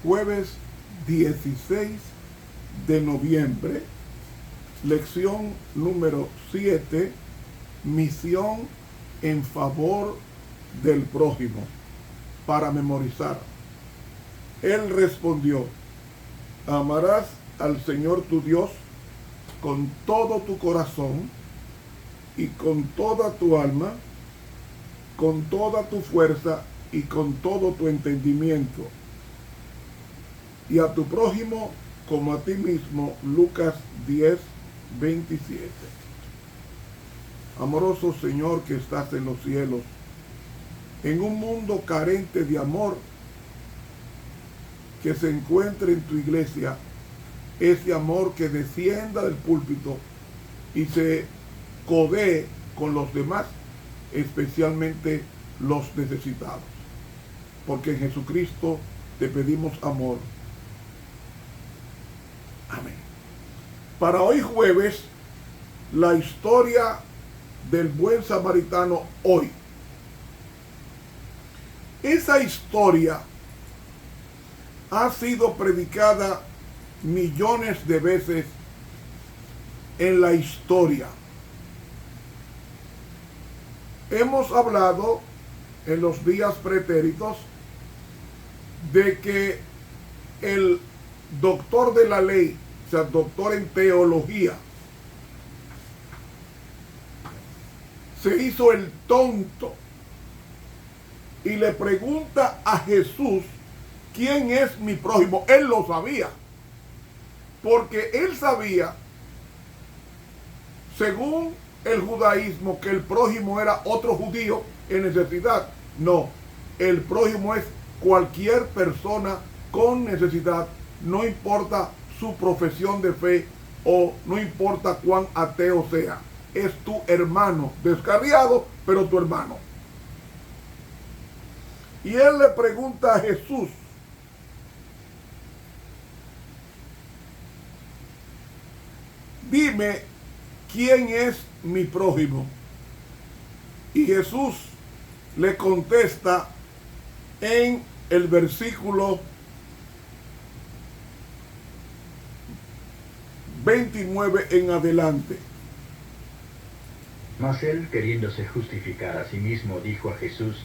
jueves 16 de noviembre, lección número 7, misión en favor del prójimo, para memorizar. Él respondió: amarás al Señor tu Dios con todo tu corazón y con toda tu alma, con toda tu fuerza y con todo tu entendimiento, y a tu prójimo como a ti mismo. Lucas 10:27. Amoroso Señor que estás en los cielos, en un mundo carente de amor, que se encuentre en tu iglesia ese amor que descienda del púlpito y se codee con los demás, especialmente los necesitados. Porque en Jesucristo te pedimos amor. Amén. Para hoy jueves, la historia del buen samaritano hoy. Esa historia ha sido predicada millones de veces en la historia. Hemos hablado en los días pretéritos de que el doctor de la ley, o sea, doctor en teología, se hizo el tonto y le pregunta a Jesús: ¿quién es mi prójimo? Él lo sabía, porque él sabía, según el judaísmo, que el prójimo era otro judío en necesidad. No, el prójimo es cualquier persona con necesidad, no importa su profesión de fe o no importa cuán ateo sea. Es tu hermano, descarriado, pero tu hermano. Y él le pregunta a Jesús: dime, ¿quién es mi prójimo? Y Jesús le contesta en el versículo 29 en adelante. Mas él, queriéndose justificar a sí mismo, dijo a Jesús: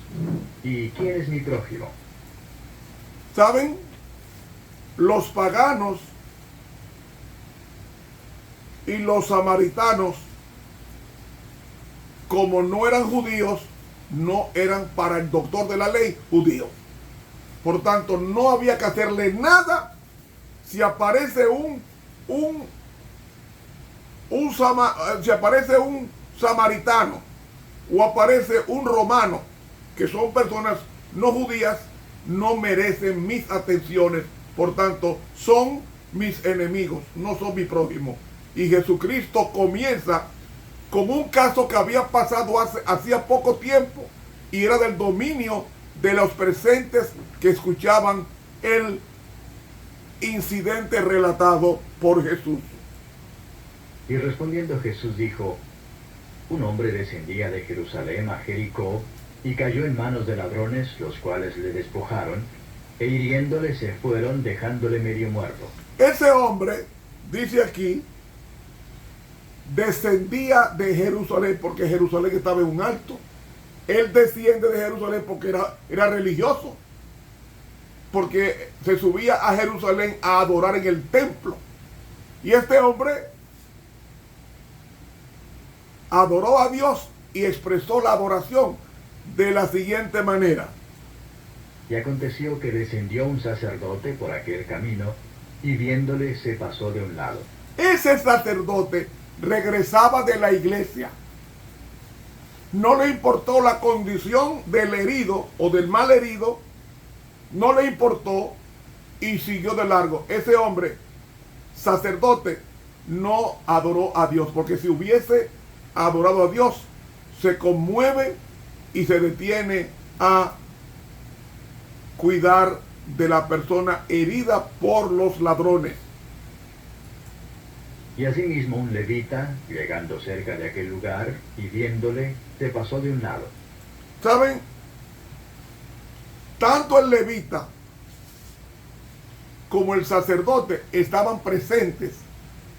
¿y quién es mi prójimo? ¿Saben? Los paganos y los samaritanos, como no eran judíos, no eran para el doctor de la ley judío. Por tanto, no había que hacerle nada si aparece si aparece un samaritano o aparece un romano, que son personas no judías, no merecen mis atenciones. Por tanto, son mis enemigos, no son mi prójimo. Y Jesucristo comienza con un caso que había pasado hacía poco tiempo y era del dominio de los presentes que escuchaban el incidente relatado por Jesús. Y respondiendo Jesús dijo: un hombre descendía de Jerusalén a Jericó y cayó en manos de ladrones, los cuales le despojaron, e hiriéndole se fueron, dejándole medio muerto. Ese hombre, dice aquí, descendía de Jerusalén, porque Jerusalén estaba en un alto. Él desciende de Jerusalén porque era religioso, porque se subía a Jerusalén a adorar en el templo. Y este hombre adoró a Dios y expresó la adoración de la siguiente manera: y aconteció que descendió un sacerdote por aquel camino, y viéndole se pasó de un lado. Ese sacerdote regresaba de la iglesia. No le importó la condición del herido o del mal herido, no le importó y siguió de largo. Ese hombre, sacerdote, no adoró a Dios, porque si hubiese adorado a Dios, se conmueve y se detiene a cuidar de la persona herida por los ladrones. Y asimismo un levita, llegando cerca de aquel lugar y viéndole, se pasó de un lado. ¿Saben? Tanto el levita como el sacerdote estaban presentes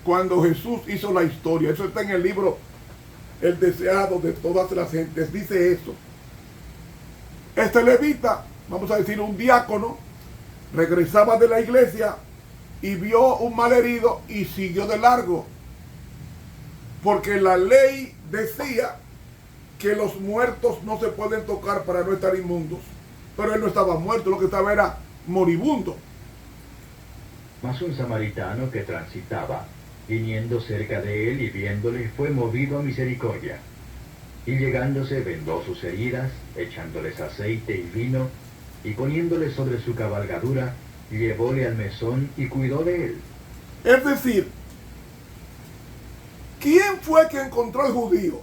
cuando Jesús hizo la historia. Eso está en el libro El deseado de todas las gentes. Dice eso. Este levita, vamos a decir un diácono, regresaba de la iglesia y vio un malherido y siguió de largo. Porque la ley decía que los muertos no se pueden tocar para no estar inmundos. Pero él no estaba muerto, lo que estaba era moribundo. Mas un samaritano que transitaba, viniendo cerca de él y viéndole, fue movido a misericordia. Y llegándose vendó sus heridas, echándoles aceite y vino, y poniéndole sobre su cabalgadura, llevóle al mesón y cuidó de él. Es decir, ¿quién fue que encontró al judío?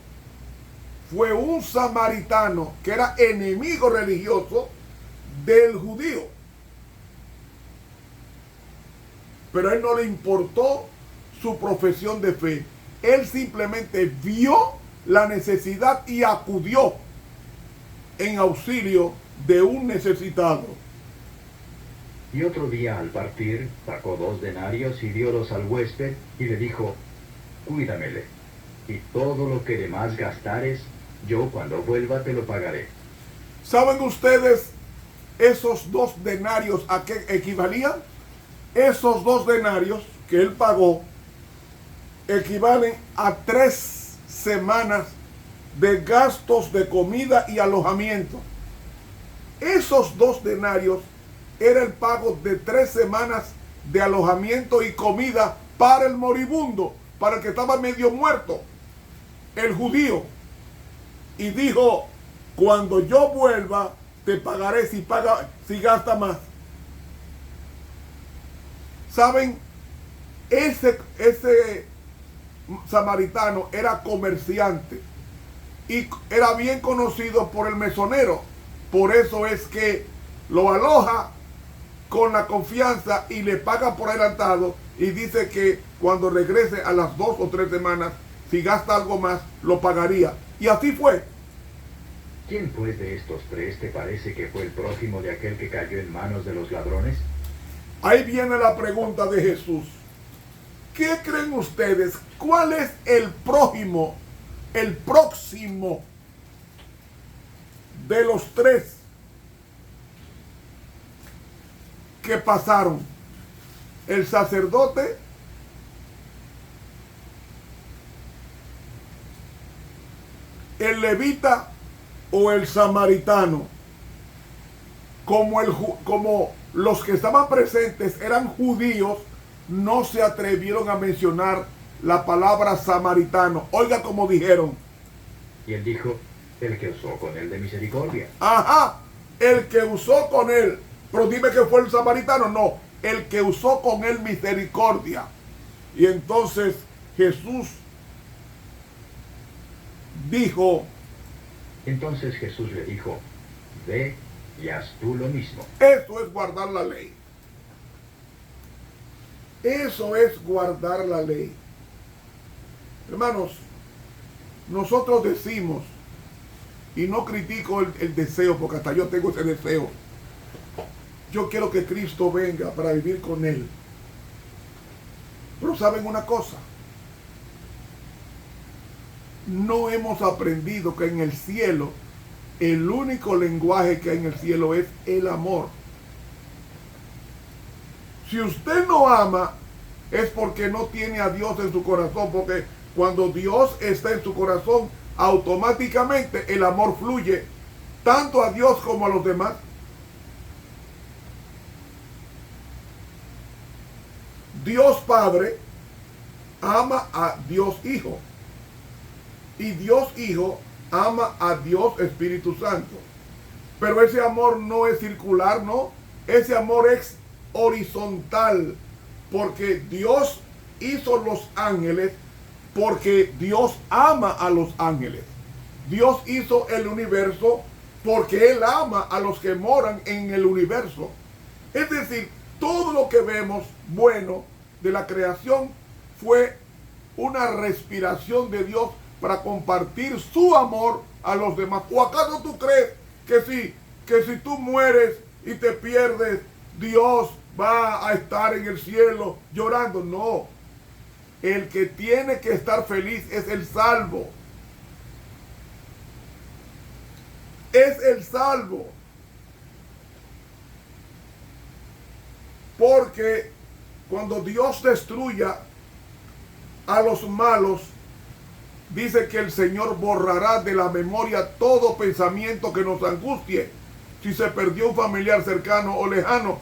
Fue un samaritano que era enemigo religioso del judío. Pero a él no le importó su profesión de fe. Él simplemente vio la necesidad y acudió en auxilio de un necesitado. Y otro día al partir, sacó 2 denarios y diólos al huésped, y le dijo, cuídamele, y todo lo que demás gastares, yo cuando vuelva te lo pagaré. ¿Saben ustedes esos 2 denarios a qué equivalían? Esos 2 denarios que él pagó equivalen a 3 semanas de gastos de comida y alojamiento. Esos 2 denarios era el pago de 3 semanas de alojamiento y comida para el moribundo, para el que estaba medio muerto, el judío. Y dijo, cuando yo vuelva, te pagaré si gasta más. ¿Saben? Ese samaritano era comerciante y era bien conocido por el mesonero. Por eso es que lo aloja con la confianza y le paga por adelantado, y dice que cuando regrese a las 2 o 3 semanas, si gasta algo más, lo pagaría. Y así fue. ¿Quién pues de estos 3 te parece que fue el prójimo de aquel que cayó en manos de los ladrones? Ahí viene la pregunta de Jesús. ¿Qué creen ustedes? ¿Cuál es el prójimo, el próximo de los 3 que pasaron? ¿El sacerdote, el levita o el samaritano? Como los que estaban presentes eran judíos, no se atrevieron a mencionar la palabra samaritano. Oiga como dijeron. Y él dijo, el que usó con él de misericordia. Ajá, el que usó con él. Pero dime que fue el samaritano. No, el que usó con él misericordia. Y entonces Jesús dijo. Entonces Jesús le dijo, ve y haz tú lo mismo. Eso es guardar la ley. Eso es guardar la ley. Hermanos, nosotros decimos, y no critico el deseo, porque hasta yo tengo ese deseo. Yo quiero que Cristo venga para vivir con Él. Pero ¿saben una cosa? No hemos aprendido que en el cielo, el único lenguaje que hay en el cielo es el amor. Si usted no ama, es porque no tiene a Dios en su corazón, porque cuando Dios está en su corazón, automáticamente el amor fluye, tanto a Dios como a los demás. Dios Padre ama a Dios Hijo, y Dios Hijo ama a Dios Espíritu Santo. Pero ese amor no es circular, no. Ese amor es horizontal, porque Dios hizo los ángeles, porque Dios ama a los ángeles. Dios hizo el universo porque Él ama a los que moran en el universo. Es decir, todo lo que vemos bueno de la creación fue una respiración de Dios para compartir su amor a los demás. ¿O acaso tú crees que si tú mueres y te pierdes, Dios va a estar en el cielo llorando. No. El que tiene que estar feliz es el salvo. Es el salvo. Porque cuando Dios destruya a los malos, dice que el Señor borrará de la memoria todo pensamiento que nos angustie. Si se perdió un familiar cercano o lejano,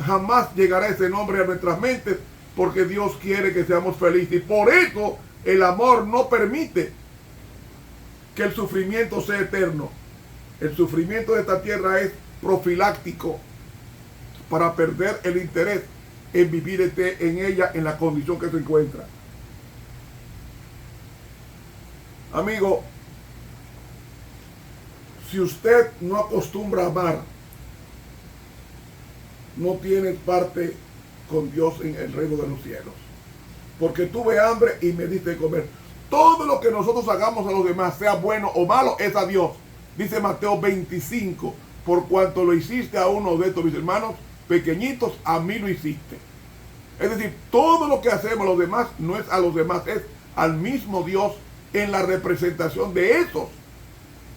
jamás llegará ese nombre a nuestras mentes, porque Dios quiere que seamos felices. Y por eso el amor no permite que el sufrimiento sea eterno. El sufrimiento de esta tierra es profiláctico para perder el interés en vivir en ella en la condición que se encuentra. Amigo, si usted no acostumbra a amar, no tiene parte con Dios en el reino de los cielos. Porque tuve hambre y me diste de comer. Todo lo que nosotros hagamos a los demás, sea bueno o malo, es a Dios. Dice Mateo 25, por cuanto lo hiciste a uno de estos mis hermanos pequeñitos, a mí lo hiciste. Es decir, todo lo que hacemos a los demás no es a los demás, es al mismo Dios en la representación de esos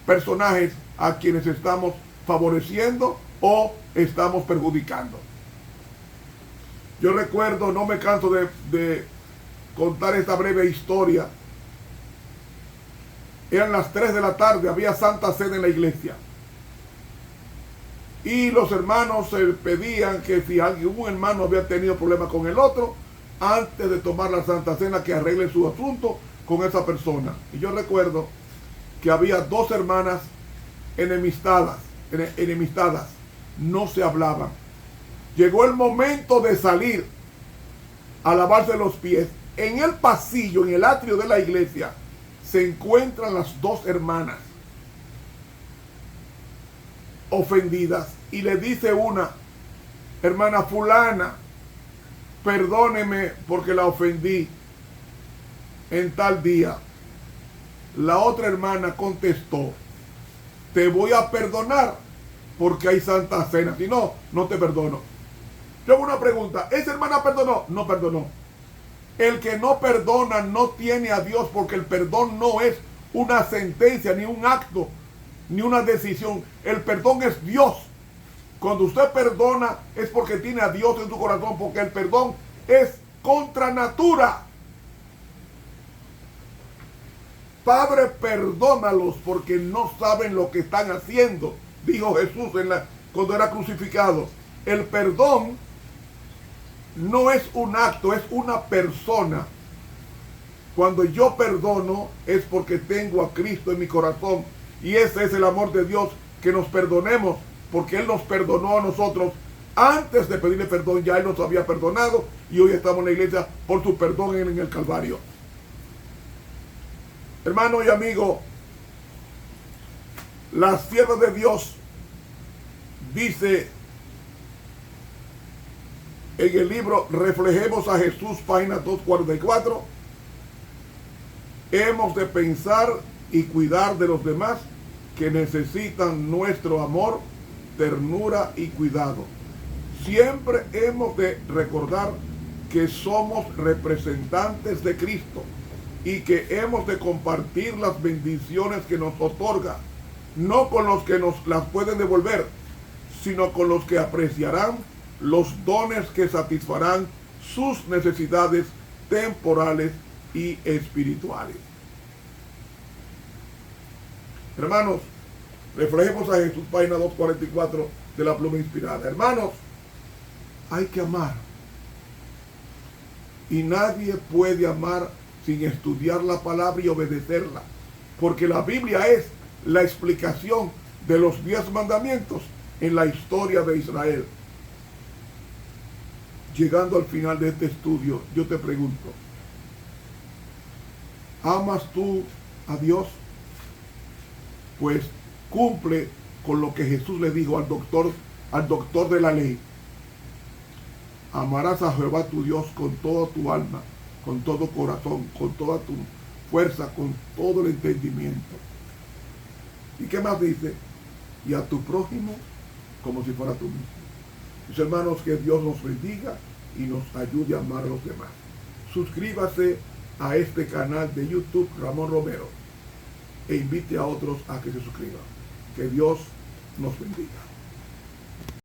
personajes a quienes estamos favoreciendo o estamos perjudicando. Yo recuerdo, no me canso de contar esta breve historia. Eran las 3 de la tarde, había Santa Cena en la iglesia. Y los hermanos pedían que si algún hermano había tenido problemas con el otro, antes de tomar la Santa Cena, que arregle su asunto con esa persona. Y yo recuerdo que había 2 hermanas enemistadas, no se hablaban. Llegó el momento de salir a lavarse los pies. En el pasillo, en el atrio de la iglesia, se encuentran las 2 hermanas ofendidas, y le dice una: hermana fulana, perdóneme porque la ofendí en tal día. La otra hermana contestó: te voy a perdonar porque hay Santa Cena, si no, no te perdono. Yo hago una pregunta: ¿esa hermana perdonó? No perdonó. El que no perdona no tiene a Dios, porque el perdón no es una sentencia, ni un acto, ni una decisión. El perdón es Dios. Cuando usted perdona es porque tiene a Dios en su corazón, porque el perdón es contra natura. Padre, perdónalos porque no saben lo que están haciendo, dijo Jesús cuando era crucificado. El perdón no es un acto, es una persona. Cuando yo perdono es porque tengo a Cristo en mi corazón, y ese es el amor de Dios, que nos perdonemos, porque Él nos perdonó a nosotros antes de pedirle perdón. Ya Él nos había perdonado, y hoy estamos en la iglesia por su perdón en el Calvario. Hermano y amigo, la sierva de Dios dice en el libro Reflejemos a Jesús, página 244, hemos de pensar y cuidar de los demás que necesitan nuestro amor, ternura y cuidado. Siempre hemos de recordar que somos representantes de Cristo y que hemos de compartir las bendiciones que nos otorga, no con los que nos las pueden devolver, sino con los que apreciarán los dones que satisfarán sus necesidades temporales y espirituales. Hermanos, reflejemos a Jesús, página 244 de la Pluma Inspirada. Hermanos, hay que amar. Y nadie puede amar sin estudiar la palabra y obedecerla, porque la Biblia es la explicación de los 10 mandamientos en la historia de Israel. Llegando al final de este estudio, yo te pregunto: ¿amas tú a Dios? Pues cumple con lo que Jesús le dijo al doctor de la ley: amarás a Jehová tu Dios con toda tu alma, con todo corazón, con toda tu fuerza, con todo el entendimiento. ¿Y qué más dice? Y a tu prójimo como si fuera tú mismo. Mis hermanos, que Dios nos bendiga y nos ayude a amar a los demás. Suscríbase a este canal de YouTube, Ramón Romero, e invite a otros a que se suscriban. Que Dios nos bendiga.